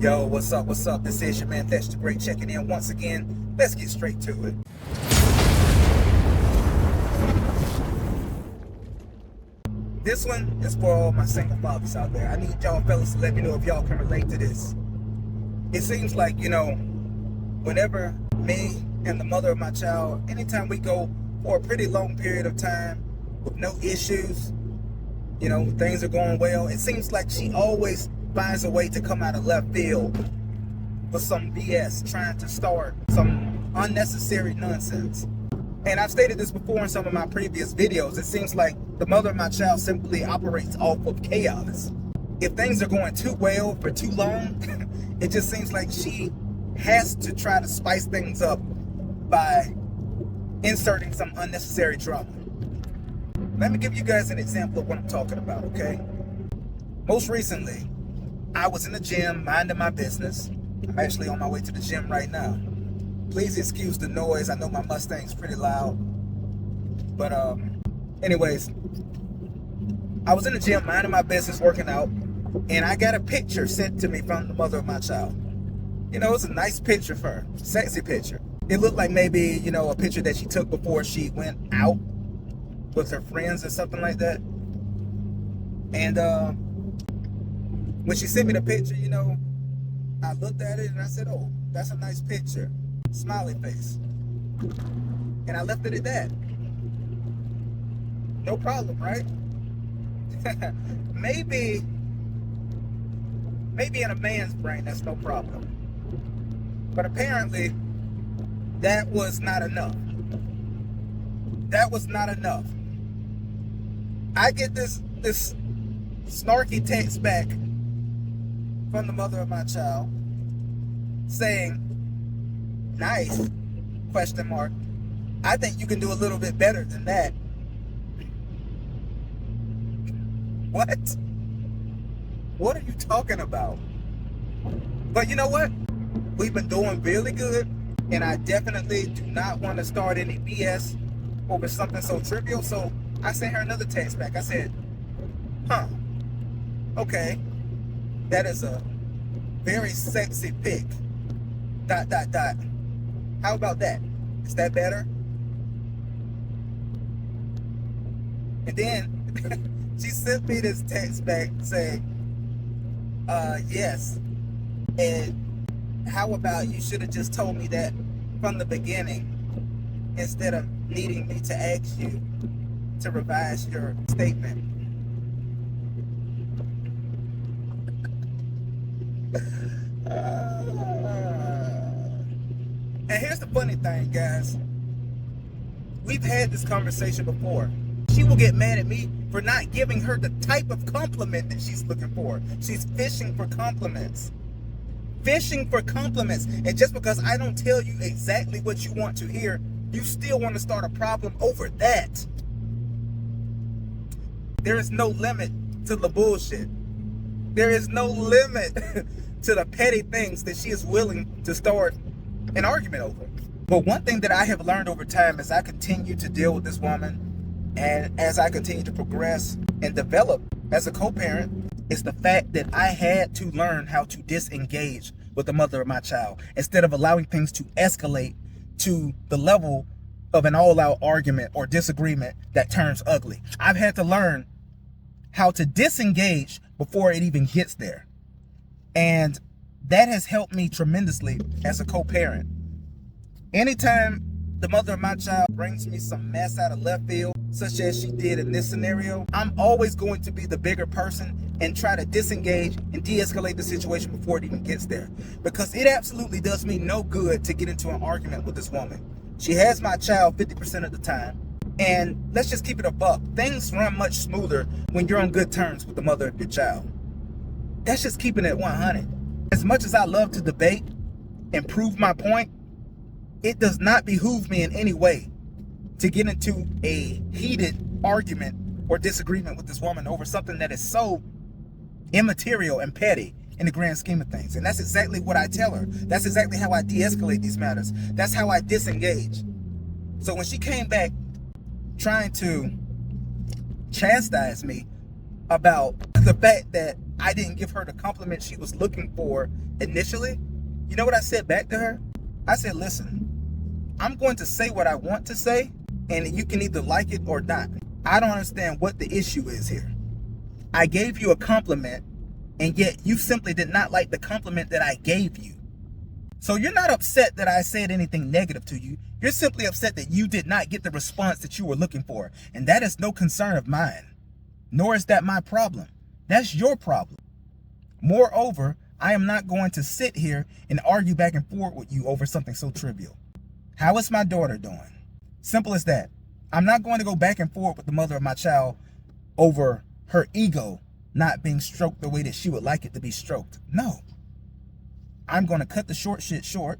Yo, what's up, what's up? This is your man, That's the Great, checking in once again. Let's get straight to it. This one is for all my single fathers out there. I need y'all fellas to let me know if y'all can relate to this. It seems like, whenever me and the mother of my child, anytime we go for a pretty long period of time with no issues, things are going well, it seems like she always finds a way to come out of left field with some BS, trying to start some unnecessary nonsense. And I've stated this before in some of my previous videos. It seems like the mother of my child simply operates off of chaos. If things are going too well for too long, it just seems like she has to try to spice things up by inserting some unnecessary drama. Let me give you guys an example of what I'm talking about, okay? Most recently, I was in the gym minding my business. I'm actually on my way to the gym right now. Please excuse the noise. I know my Mustang's pretty loud. But anyways, I was in the gym minding my business, working out, and I got a picture sent to me from the mother of my child. It's a nice picture for her, sexy picture. It looked like maybe, a picture that she took before she went out with her friends or something like that. And when she sent me the picture, I looked at it and I said, oh, that's a nice picture. Smiley face. And I left it at that. No problem, right? maybe in a man's brain that's no problem. But apparently that was not enough. That was not enough. I get this snarky text back from the mother of my child saying, nice, ? I think you can do a little bit better than that. What? What are you talking about? But you know what? We've been doing really good, and I definitely do not want to start any BS over something so trivial. So I sent her another text back. I said, okay, that is a very sexy pic. ... How about that? Is that better? And then she sent me this text back saying, yes. And how about you should have just told me that from the beginning instead of needing me to ask you to revise your statement. And here's the funny thing, guys. We've had this conversation before. She will get mad at me for not giving her the type of compliment that she's looking for. She's fishing for compliments. Fishing for compliments. And just because I don't tell you exactly what you want to hear, you still want to start a problem over that. There is no limit to the bullshit. There is no limit to the petty things that she is willing to start an argument over. But one thing that I have learned over time as I continue to deal with this woman and as I continue to progress and develop as a co-parent is the fact that I had to learn how to disengage with the mother of my child instead of allowing things to escalate to the level of an all-out argument or disagreement that turns ugly. I've had to learn how to disengage before it even gets there. And that has helped me tremendously as a co-parent. Anytime the mother of my child brings me some mess out of left field, such as she did in this scenario, I'm always going to be the bigger person and try to disengage and de-escalate the situation before it even gets there. Because it absolutely does me no good to get into an argument with this woman. She has my child 50% of the time. And let's just keep it a buck. Things run much smoother when you're on good terms with the mother of your child. That's just keeping it 100. As much as I love to debate and prove my point, it does not behoove me in any way to get into a heated argument or disagreement with this woman over something that is so immaterial and petty in the grand scheme of things. And that's exactly what I tell her. That's exactly how I de-escalate these matters. That's how I disengage. So when she came back trying to chastise me about the fact that I didn't give her the compliment she was looking for initially, you know what I said back to her? I said, listen, I'm going to say what I want to say, and you can either like it or not. I don't understand what the issue is here. I gave you a compliment, and yet you simply did not like the compliment that I gave you. So you're not upset that I said anything negative to you. You're simply upset that you did not get the response that you were looking for. And that is no concern of mine. Nor is that my problem. That's your problem. Moreover, I am not going to sit here and argue back and forth with you over something so trivial. How is my daughter doing? Simple as that. I'm not going to go back and forth with the mother of my child over her ego not being stroked the way that she would like it to be stroked. No. I'm going to cut the short shit short,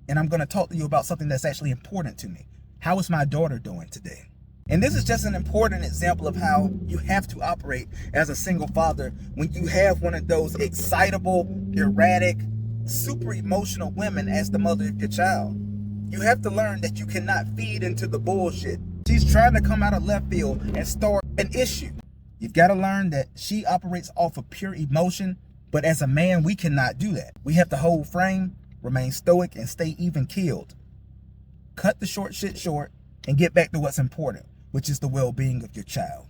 and I'm going to talk to you about something that's actually important to me. How is my daughter doing today? And this is just an important example of how you have to operate as a single father when you have one of those excitable, erratic, super emotional women as the mother of your child. You have to learn that you cannot feed into the bullshit. She's trying to come out of left field and start an issue. You've got to learn that she operates off of pure emotion, but as a man, we cannot do that. We have to hold frame, remain stoic, and stay even keeled. Cut the short shit short and get back to what's important, which is the well-being of your child.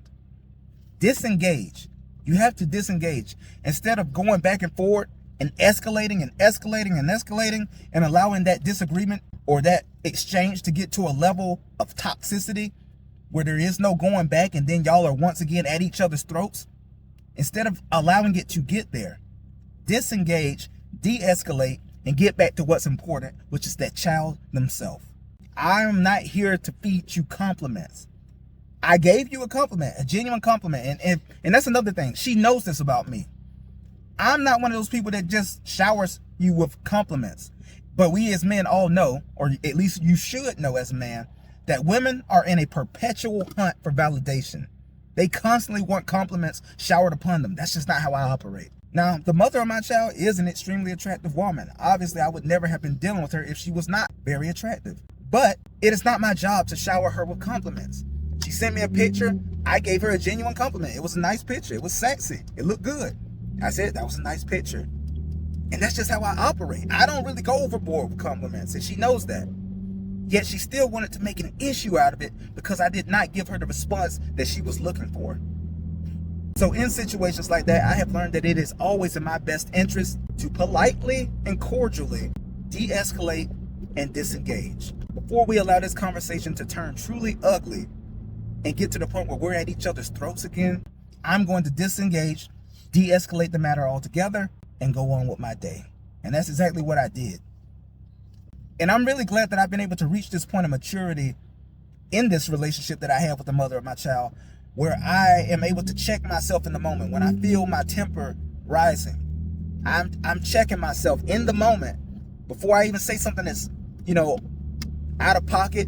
Disengage. You have to disengage. Instead of going back and forth and escalating and escalating and escalating and allowing that disagreement or that exchange to get to a level of toxicity where there is no going back and then y'all are once again at each other's throats, instead of allowing it to get there, disengage, de-escalate, and get back to what's important, which is that child themselves. I'm not here to feed you compliments. I gave you a compliment, a genuine compliment, and that's another thing. She knows this about me. I'm not one of those people that just showers you with compliments. But we as men all know, or at least you should know as a man, that women are in a perpetual hunt for validation. They constantly want compliments showered upon them. That's just not how I operate. Now, the mother of my child is an extremely attractive woman. Obviously, I would never have been dealing with her if she was not very attractive. But it is not my job to shower her with compliments. She sent me a picture. I gave her a genuine compliment. It was a nice picture. It was sexy. It looked good. I said, that was a nice picture. And that's just how I operate. I don't really go overboard with compliments, and she knows that. Yet she still wanted to make an issue out of it because I did not give her the response that she was looking for. So in situations like that, I have learned that it is always in my best interest to politely and cordially de-escalate and disengage. Before we allow this conversation to turn truly ugly and get to the point where we're at each other's throats again, I'm going to disengage, de-escalate the matter altogether, and go on with my day. And that's exactly what I did. And I'm really glad that I've been able to reach this point of maturity in this relationship that I have with the mother of my child, where I am able to check myself in the moment. When I feel my temper rising, I'm checking myself in the moment before I even say something that's, out of pocket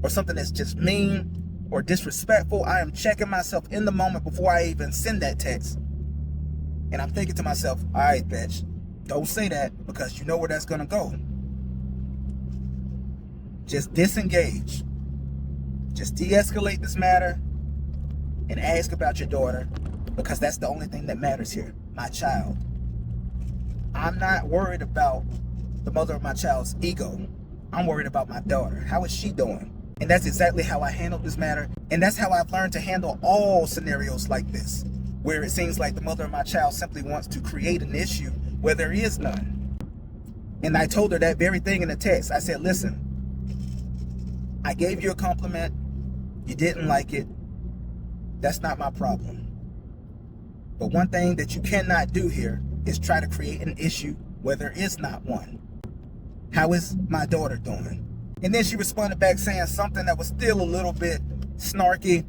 or something that's just mean or disrespectful. I am checking myself in the moment before I even send that text. And I'm thinking to myself, all right, bitch, don't say that because you know where that's going to go. Just disengage. Just de-escalate this matter and ask about your daughter, because that's the only thing that matters here, my child. I'm not worried about the mother of my child's ego. I'm worried about my daughter. How is she doing? And that's exactly how I handled this matter. And that's how I've learned to handle all scenarios like this, where it seems like the mother of my child simply wants to create an issue where there is none. And I told her that very thing in the text. I said, listen, I gave you a compliment. You didn't like it. That's not my problem. But one thing that you cannot do here is try to create an issue where there is not one. How is my daughter doing? And then she responded back saying something that was still a little bit snarky.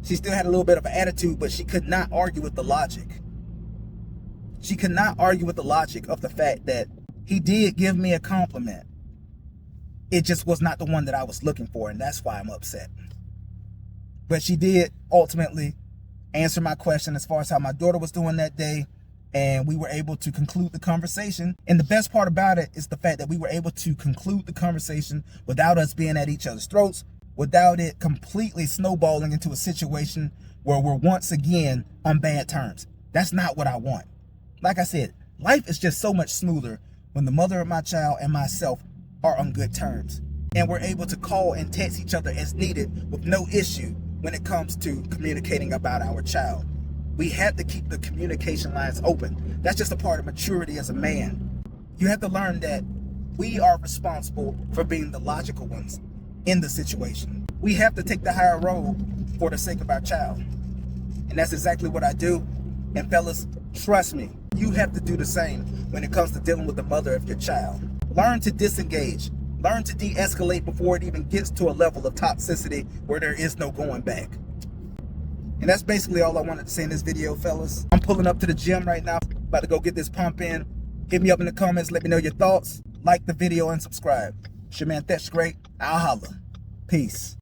She still had a little bit of an attitude, but she could not argue with the logic. She could not argue with the logic of the fact that he did give me a compliment. It just was not the one that I was looking for, and that's why I'm upset. But she did ultimately answer my question as far as how my daughter was doing that day, and we were able to conclude the conversation. And the best part about it is the fact that we were able to conclude the conversation without us being at each other's throats, without it completely snowballing into a situation where we're once again on bad terms. That's not what I want. Like I said, life is just so much smoother when the mother of my child and myself are on good terms, and we're able to call and text each other as needed with no issue when it comes to communicating about our child. We have to keep the communication lines open. That's just a part of maturity as a man. You have to learn that we are responsible for being the logical ones in the situation. We have to take the higher road for the sake of our child. And that's exactly what I do. And fellas, trust me, you have to do the same when it comes to dealing with the mother of your child. Learn to disengage. Learn to de-escalate before it even gets to a level of toxicity where there is no going back. And that's basically all I wanted to say in this video, fellas. I'm pulling up to the gym right now, about to go get this pump in. Hit me up in the comments, let me know your thoughts. Like the video and subscribe. It's your man, That's Great. I'll holla. Peace.